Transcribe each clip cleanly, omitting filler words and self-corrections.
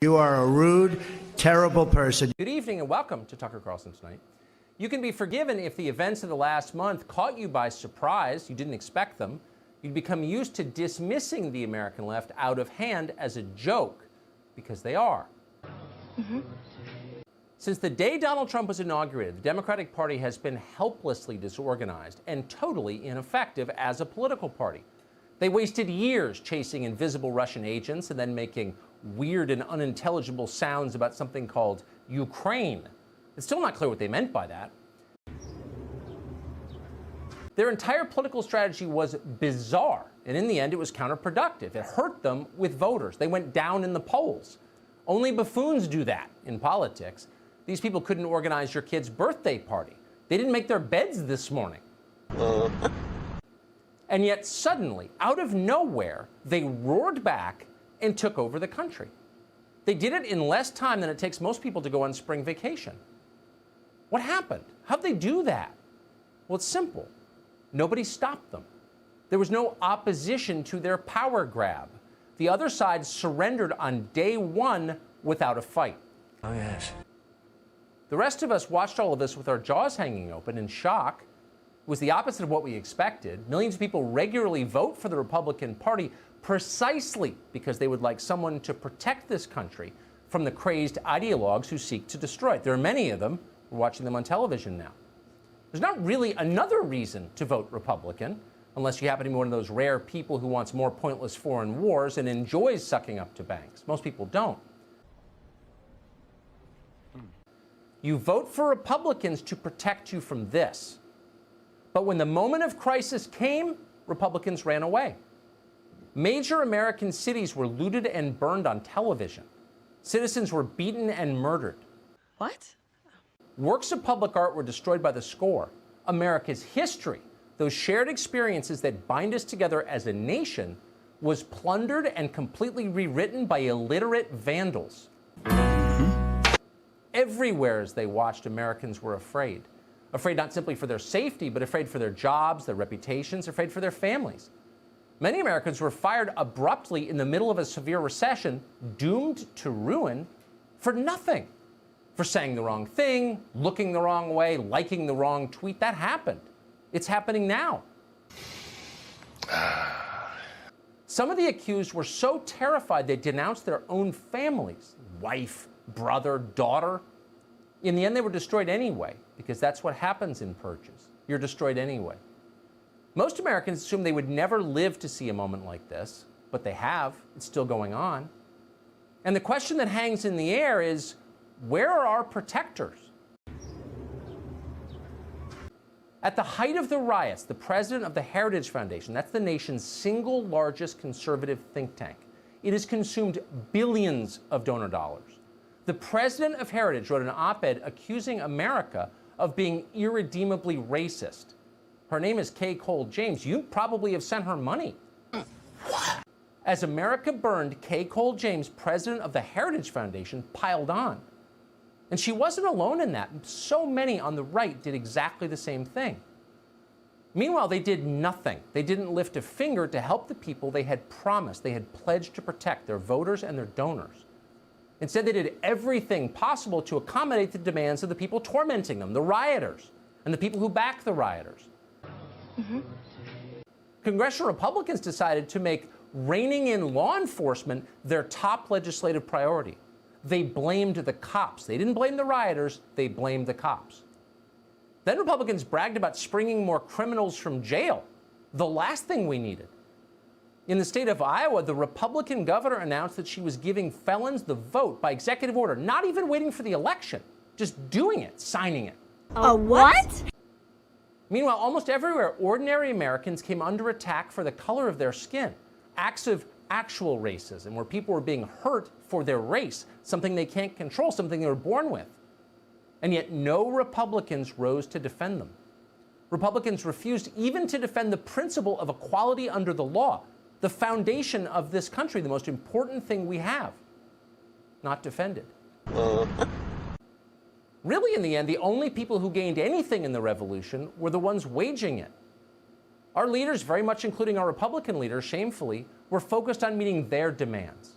You are a rude, terrible person. Good evening and welcome to Tucker Carlson Tonight. You can be forgiven if the events of the last month caught you by surprise, you didn't expect them. You'd become used to dismissing the American left out of hand as a joke, because they are. Since the day Donald Trump was inaugurated, the Democratic Party has been helplessly disorganized and totally ineffective as a political party. They wasted years chasing invisible Russian agents and then making weird and unintelligible sounds about something called Ukraine. It's still not clear what they meant by that. Their entire political strategy was bizarre, and in the end it was counterproductive. It hurt them with voters. They went down in the polls. Only buffoons do that in politics. These people couldn't organize your kid's birthday party. They didn't make their beds this morning. And yet suddenly, out of nowhere, they roared back and took over the country. They did it in less time than it takes most people to go on spring vacation. What happened? How'd they do that? Well, it's simple. Nobody stopped them. There was no opposition to their power grab. The other side surrendered on day one without a fight. Oh, yes. The rest of us watched all of this with our jaws hanging open in shock. It was the opposite of what we expected. Millions of people regularly vote for the Republican Party precisely because they would like someone to protect this country from the crazed ideologues who seek to destroy it. There are many of them. We're watching them on television now. There's not really another reason to vote Republican, unless you happen to be one of those rare people who wants more pointless foreign wars and enjoys sucking up to banks. Most people don't. You vote for Republicans to protect you from this. But when the moment of crisis came, Republicans ran away. Major American cities were looted and burned on television. Citizens were beaten and murdered. What? Works of public art were destroyed by the score. America's history, those shared experiences that bind us together as a nation, was plundered and completely rewritten by illiterate vandals. Everywhere as they watched, Americans were afraid. Afraid not simply for their safety, but afraid for their jobs, their reputations, afraid for their families. Many Americans were fired abruptly in the middle of a severe recession, doomed to ruin, for nothing. For saying the wrong thing, looking the wrong way, liking the wrong tweet. That happened. It's happening now. Some of the accused were so terrified they denounced their own families, wife, brother, daughter. In the end, they were destroyed anyway, because that's what happens in purges. You're destroyed anyway. Most Americans assume they would never live to see a moment like this, but they have. It's still going on. And the question that hangs in the air is, where are our protectors? At the height of the riots, the president of the Heritage Foundation, that's the nation's single largest conservative think tank, it has consumed billions of donor dollars. The president of Heritage wrote an op-ed accusing America of being irredeemably racist. Her name is Kay Cole James. You probably have sent her money. What? As America burned, Kay Cole James, president of the Heritage Foundation, piled on. And she wasn't alone in that. So many on the right did exactly the same thing. Meanwhile, they did nothing. They didn't lift a finger to help the people they had promised, they had pledged to protect, their voters and their donors. Instead, they did everything possible to accommodate the demands of the people tormenting them, the rioters, and the people who back the rioters. Congressional Republicans decided to make reining in law enforcement their top legislative priority. They blamed the cops. They didn't blame the rioters, they blamed the cops. Then Republicans bragged about springing more criminals from jail, the last thing we needed. In the state of Iowa, the Republican governor announced that she was giving felons the vote by executive order, not even waiting for the election, just doing it, signing it. A what? Meanwhile, almost everywhere, ordinary Americans came under attack for the color of their skin. Acts of actual racism, where people were being hurt for their race, something they can't control, something they were born with. And yet no Republicans rose to defend them. Republicans refused even to defend the principle of equality under the law, the foundation of this country, the most important thing we have. Not defended. Really, in the end, the only people who gained anything in the revolution were the ones waging it. Our leaders, very much including our Republican leaders, shamefully, were focused on meeting their demands.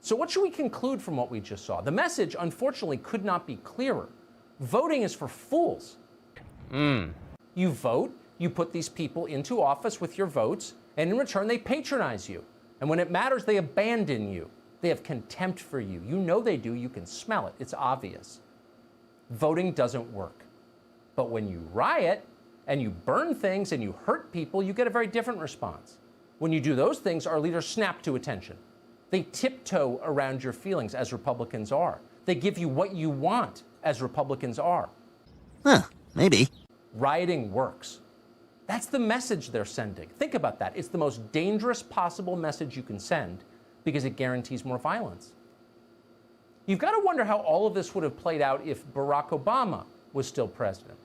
So what should we conclude from what we just saw? The message, unfortunately, could not be clearer. Voting is for fools. You vote, you put these people into office with your votes, and in return they patronize you. And when it matters, they abandon you. They have contempt for you. You know they do. You can smell it. It's obvious. Voting doesn't work. But when you riot and you burn things and you hurt people, you get a very different response. When you do those things, our leaders snap to attention. They tiptoe around your feelings, as Republicans are. They give you what you want, as Republicans are. Huh, maybe. Rioting works. That's the message they're sending. Think about that. It's the most dangerous possible message you can send because it guarantees more violence. You've got to wonder how all of this would have played out if Barack Obama was still president.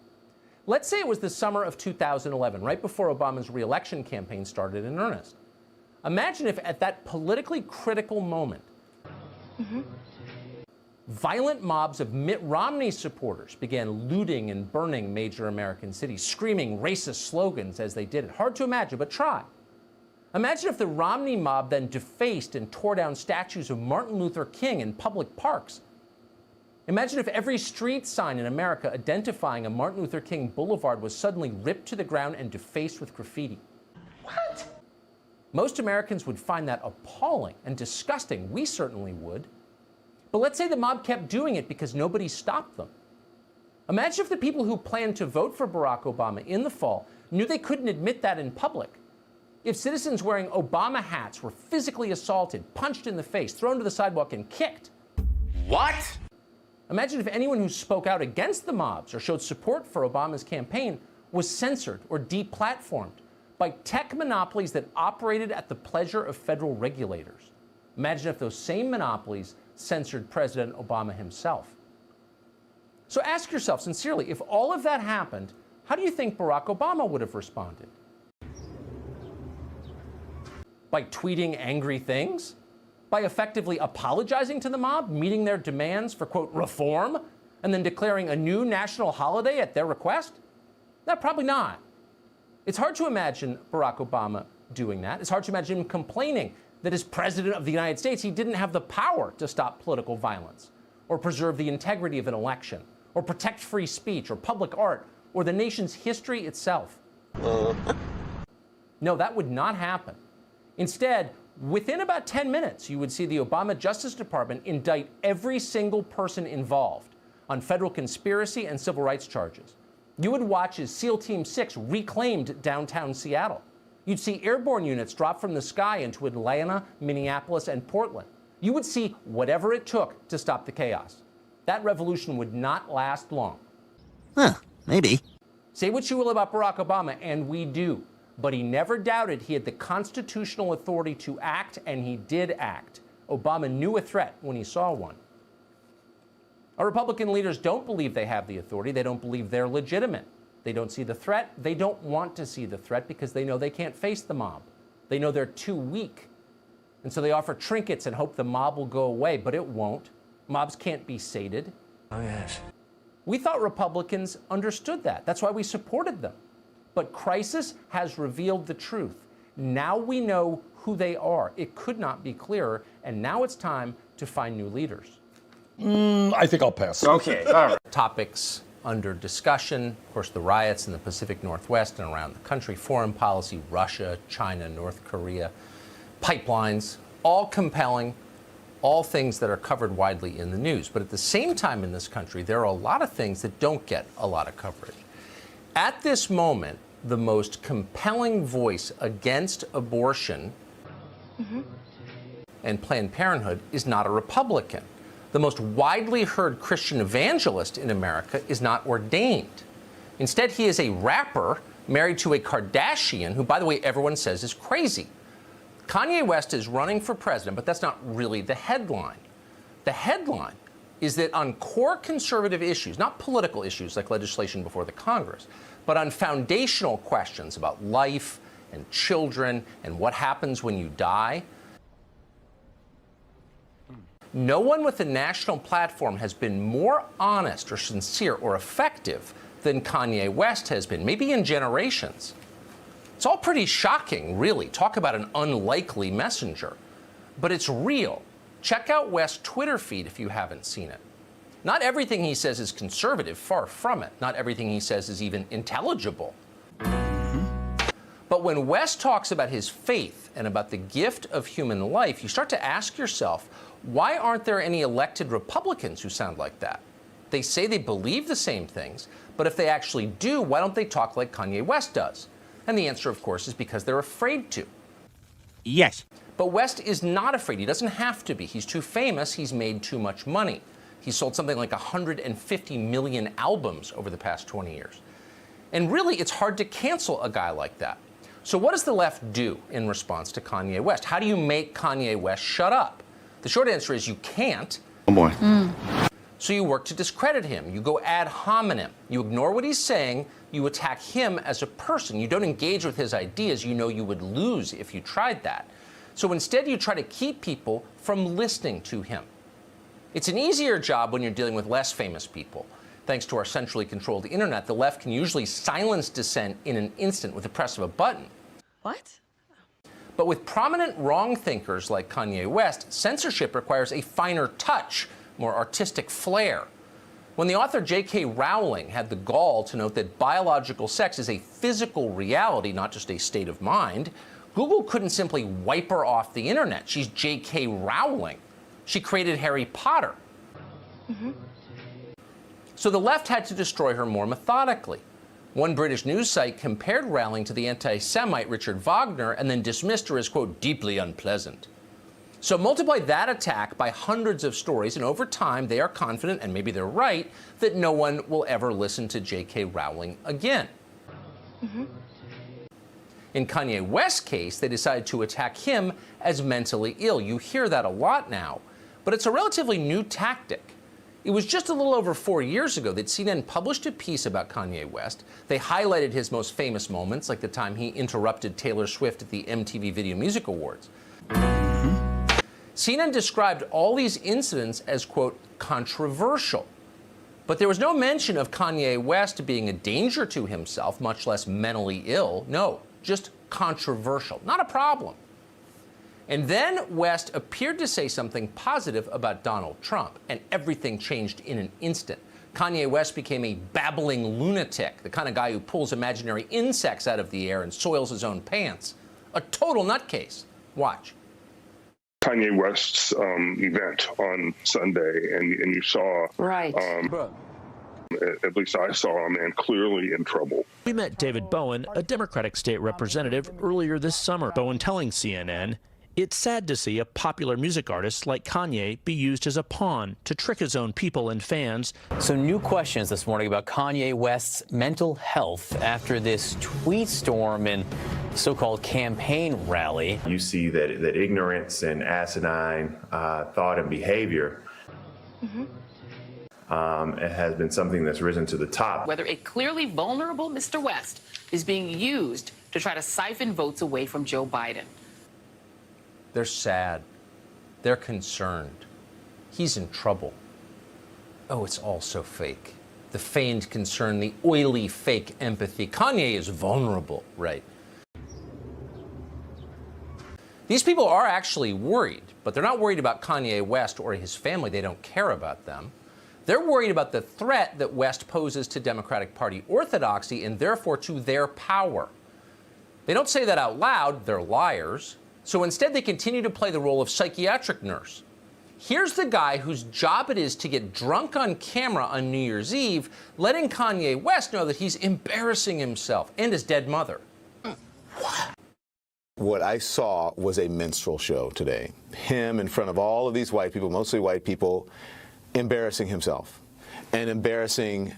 Let's say it was the summer of 2011, right before Obama's re-election campaign started in earnest. Imagine if at that politically critical moment, violent mobs of Mitt Romney supporters began looting and burning major American cities, screaming racist slogans as they did it. Hard to imagine, but try. Imagine if the Romney mob then defaced and tore down statues of Martin Luther King in public parks. Imagine if every street sign in America identifying a Martin Luther King boulevard was suddenly ripped to the ground and defaced with graffiti. What? Most Americans would find that appalling and disgusting. We certainly would. But let's say the mob kept doing it because nobody stopped them. Imagine if the people who planned to vote for Barack Obama in the fall knew they couldn't admit that in public. If citizens wearing Obama hats were physically assaulted, punched in the face, thrown to the sidewalk, and kicked. What? Imagine if anyone who spoke out against the mobs or showed support for Obama's campaign was censored or deplatformed by tech monopolies that operated at the pleasure of federal regulators. Imagine if those same monopolies censored President Obama himself. So ask yourself sincerely, if all of that happened, how do you think Barack Obama would have responded? By tweeting angry things? By effectively apologizing to the mob, meeting their demands for, quote, reform, and then declaring a new national holiday at their request? No, probably not. It's hard to imagine Barack Obama doing that. It's hard to imagine him complaining that as president of the United States, he didn't have the power to stop political violence, or preserve the integrity of an election, or protect free speech, or public art, or the nation's history itself. No, that would not happen. Instead, within about 10 minutes, you would see the Obama Justice Department indict every single person involved on federal conspiracy and civil rights charges. You would watch as SEAL Team 6 reclaimed downtown Seattle. You'd see airborne units drop from the sky into Atlanta, Minneapolis, and Portland. You would see whatever it took to stop the chaos. That revolution would not last long. Huh, maybe. Say what you will about Barack Obama, and we do. But he never doubted he had the constitutional authority to act, and he did act. Obama knew a threat when he saw one. Our Republican leaders don't believe they have the authority. They don't believe they're legitimate. They don't see the threat. They don't want to see the threat because they know they can't face the mob. They know they're too weak. And so they offer trinkets and hope the mob will go away, but it won't. Mobs can't be sated. Oh, yes. We thought Republicans understood that. That's why we supported them. But crisis has revealed the truth. Now we know who they are. It could not be clearer, and now it's time to find new leaders. I think I'll pass. Okay, all right. Topics under discussion, of course, the riots in the Pacific Northwest and around the country, foreign policy, Russia, China, North Korea, pipelines, all compelling, all things that are covered widely in the news. But at the same time in this country, there are a lot of things that don't get a lot of coverage. At this moment, the most compelling voice against abortion and Planned Parenthood is not a Republican. The most widely heard Christian evangelist in America is not ordained. Instead, he is a rapper married to a Kardashian, who, by the way, everyone says is crazy. Kanye West is running for president, but that's not really the headline. The headline is that on core conservative issues, not political issues like legislation before the Congress, but on foundational questions about life and children and what happens when you die, no one with a national platform has been more honest or sincere or effective than Kanye West has been, maybe in generations. It's all pretty shocking, really. Talk about an unlikely messenger. But it's real. Check out West's Twitter feed if you haven't seen it. Not everything he says is conservative, far from it. Not everything he says is even intelligible. But when West talks about his faith and about the gift of human life, you start to ask yourself, why aren't there any elected Republicans who sound like that? They say they believe the same things, but if they actually do, why don't they talk like Kanye West does? And the answer, of course, is because they're afraid to. Yes. But West is not afraid. He doesn't have to be. He's too famous. He's made too much money. He sold something like 150 million albums over the past 20 years. And really, it's hard to cancel a guy like that. So what does the left do in response to Kanye West? How do you make Kanye West shut up? The short answer is you can't. Oh boy. So you work to discredit him. You go ad hominem. You ignore what he's saying. You attack him as a person. You don't engage with his ideas. You know you would lose if you tried that. So instead, you try to keep people from listening to him. It's an easier job when you're dealing with less famous people. Thanks to our centrally controlled internet, the left can usually silence dissent in an instant with the press of a button. What? But with prominent wrong thinkers like Kanye West, censorship requires a finer touch, more artistic flair. When the author J.K. Rowling had the gall to note that biological sex is a physical reality, not just a state of mind, Google couldn't simply wipe her off the internet. She's J.K. Rowling. She created Harry Potter. So the left had to destroy her more methodically. One British news site compared Rowling to the anti-Semite Richard Wagner and then dismissed her as, quote, deeply unpleasant. So multiply that attack by hundreds of stories, and over time they are confident, and maybe they're right, that no one will ever listen to J.K. Rowling again. In Kanye West's case, they decided to attack him as mentally ill. You hear that a lot now, but it's a relatively new tactic. It was just a little over 4 years ago that CNN published a piece about Kanye West. They highlighted his most famous moments, like the time he interrupted Taylor Swift at the MTV Video Music Awards. CNN described all these incidents as, quote, controversial. But there was no mention of Kanye West being a danger to himself, much less mentally ill. No, just controversial, not a problem. And then West appeared to say something positive about Donald Trump, and everything changed in an instant. Kanye West became a babbling lunatic, the kind of guy who pulls imaginary insects out of the air and soils his own pants. A total nutcase. Watch. Kanye West's event on Sunday, and you saw, Right. At least I saw a man clearly in trouble. We met David Bowen, a Democratic state representative, earlier this summer. Bowen telling CNN, it's sad to see a popular music artist like Kanye be used as a pawn to trick his own people and fans. So new questions this morning about Kanye West's mental health after this tweet storm and so-called campaign rally. You see that ignorance and asinine thought and behavior it has been something that's risen to the top. Whether a clearly vulnerable Mr. West is being used to try to siphon votes away from Joe Biden. They're sad. They're concerned. He's in trouble. Oh, it's all so fake. The feigned concern, the oily fake empathy. Kanye is vulnerable, right? These people are actually worried, but they're not worried about Kanye West or his family. They don't care about them. They're worried about the threat that West poses to Democratic Party orthodoxy and therefore to their power. They don't say that out loud. They're liars. So instead, they continue to play the role of psychiatric nurse. Here's the guy whose job it is to get drunk on camera on New Year's Eve, letting Kanye West know that he's embarrassing himself and his dead mother. What I saw was a minstrel show today. Him in front of all of these white people, mostly white people, embarrassing himself and embarrassing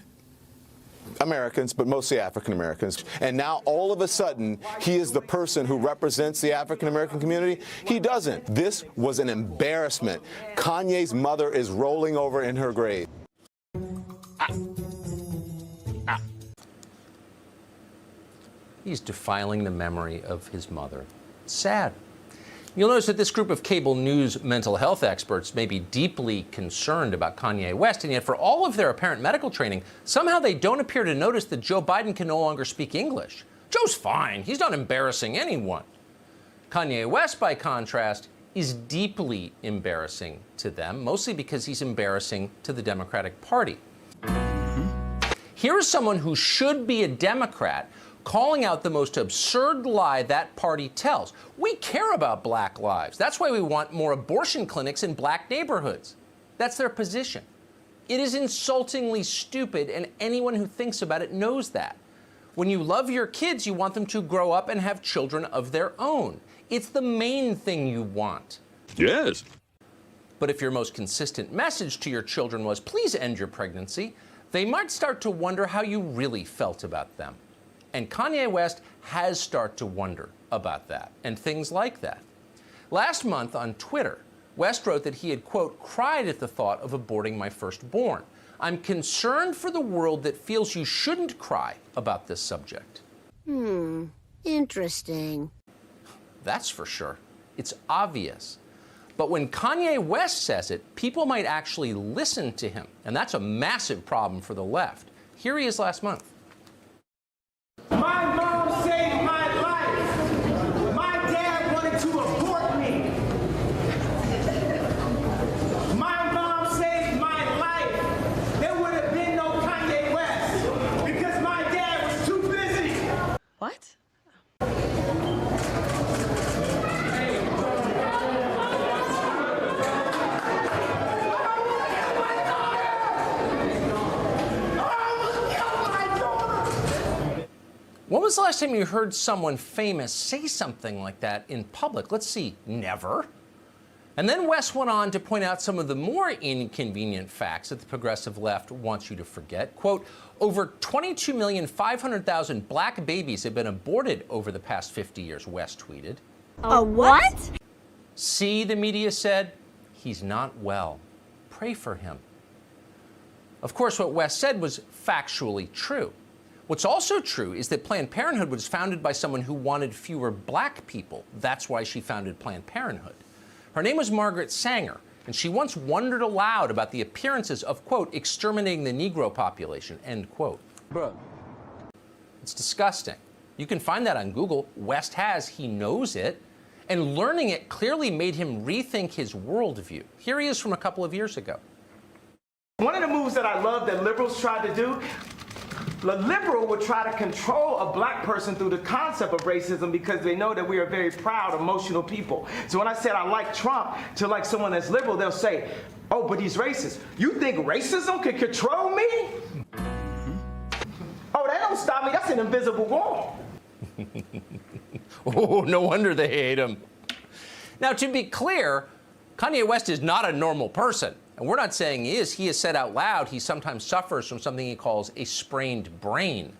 Americans, but mostly African Americans. And now all of a sudden, he is the person who represents the African American community. He doesn't. This was an embarrassment. Kanye's mother is rolling over in her grave. He's defiling the memory of his mother. Sad. You'll notice that this group of cable news mental health experts may be deeply concerned about Kanye West, and yet for all of their apparent medical training, somehow they don't appear to notice that Joe Biden can no longer speak English. Joe's fine. He's not embarrassing anyone. Kanye West, by contrast, is deeply embarrassing to them, mostly because he's embarrassing to the Democratic Party. Here is someone who should be a Democrat calling out the most absurd lie that party tells. We care about black lives. That's why we want more abortion clinics in black neighborhoods. That's their position. It is insultingly stupid, and anyone who thinks about it knows that. When you love your kids, you want them to grow up and have children of their own. It's the main thing you want. Yes. But if your most consistent message to your children was, please end your pregnancy, they might start to wonder how you really felt about them. And Kanye West has started to wonder about that and things like that. Last month on Twitter, West wrote that he had, quote, cried at the thought of aborting my firstborn. I'm concerned for the world that feels you shouldn't cry about this subject. Interesting. That's for sure. It's obvious. But when Kanye West says it, people might actually listen to him. And that's a massive problem for the left. Here he is last month. My mom saved my life. My dad wanted to abort me. My mom saved my life. There would have been no Kanye West because my dad was too busy. What? When was the last time you heard someone famous say something like that in public? Let's see, never. And then West went on to point out some of the more inconvenient facts that the progressive left wants you to forget. Quote, over 22,500,000 black babies have been aborted over the past 50 years, West tweeted. A what? See, the media said, he's not well. Pray for him. Of course, what West said was factually true. What's also true is that Planned Parenthood was founded by someone who wanted fewer black people. That's why she founded Planned Parenthood. Her name was Margaret Sanger, and she once wondered aloud about the appearances of, quote, exterminating the Negro population, end quote. Bro. It's disgusting. You can find that on Google. West has. He knows it. And learning it clearly made him rethink his worldview. Here he is from a couple of years ago. One of the moves that I love that liberals tried to do, the liberal would try to control a black person through the concept of racism because they know that we are very proud, emotional people. So when I said I like Trump to like someone that's liberal, they'll say, oh, but he's racist. You think racism can control me? Oh, that don't stop me. That's an invisible wall. Oh, no wonder they hate him. Now, to be clear, Kanye West is not a normal person. And we're not saying he is. He has said out loud he sometimes suffers from something he calls a sprained brain.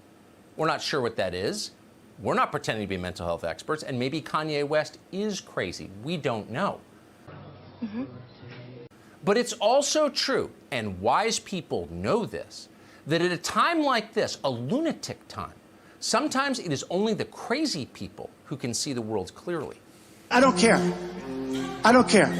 We're not sure what that is. We're not pretending to be mental health experts. And maybe Kanye West is crazy. We don't know. But it's also true, and wise people know this, that at a time like this, a lunatic time, sometimes it is only the crazy people who can see the world clearly. I don't care. I don't care.